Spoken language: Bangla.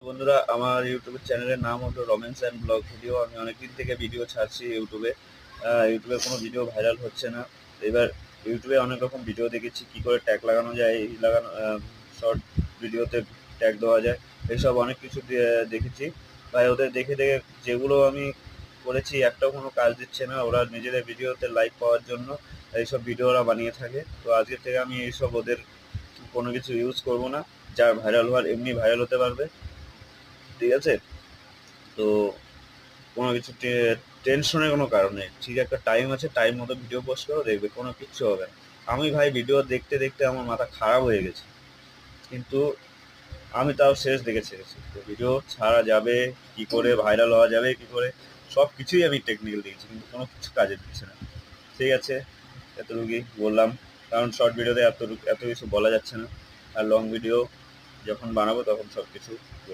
বন্ধুরা, আমার ইউটিউব চ্যানেলের নাম হলো রমেন্স অ্যান্ড ব্লগ ভিডিও। আমি অনেকদিন থেকে ভিডিও ছাড়ছি ইউটিউবে। ইউটিউবে কোনো ভিডিও ভাইরাল হচ্ছে না। এবার ইউটিউবে অনেক রকম ভিডিও দেখেছি, কী করে ট্যাগ লাগানো যায়, এই লাগানো শর্ট ভিডিওতে ট্যাগ দেওয়া যায়, এইসব অনেক কিছু দেখেছি। ভাই ওদের দেখে দেখে যেগুলো আমি করেছি একটাও কোনো কাজ দিচ্ছে না। ওরা নিজেদের ভিডিওতে লাইক পাওয়ার জন্য এইসব ভিডিও ওরা বানিয়ে থাকে। তো আজকে থেকে আমি এইসব ওদের কোনো কিছু ইউজ করব না। যার ভাইরাল হওয়ার এমনি ভাইরাল হতে পারবে, ঠিক আছে? তো কোনো কিছু টেনশনের কোনো কারণ নেই। ঠিক একটা টাইম আছে, টাইম মতো ভিডিও পোস্ট করো, দেখবে কোনো কিচ্ছু হবে না। আমি ভাই ভিডিও দেখতে দেখতে আমার মাথা খারাপ হয়ে গেছে, কিন্তু আমি তাও শেষ দেখে ছেড়েছি। তো ভিডিও ছাড়া যাবে কি করে, ভাইরাল হওয়া যাবে কি করে, সব কিছুই আমি টেকনিক্যাল দেখেছি, কিন্তু কোনো কিছু কাজে দিচ্ছে না। ঠিক আছে, এতটুকুই বললাম, কারণ শর্ট ভিডিওতে এত কিছু বলা যাচ্ছে না। আর লং ভিডিও যখন বানাবো তখন সব কিছু বলতে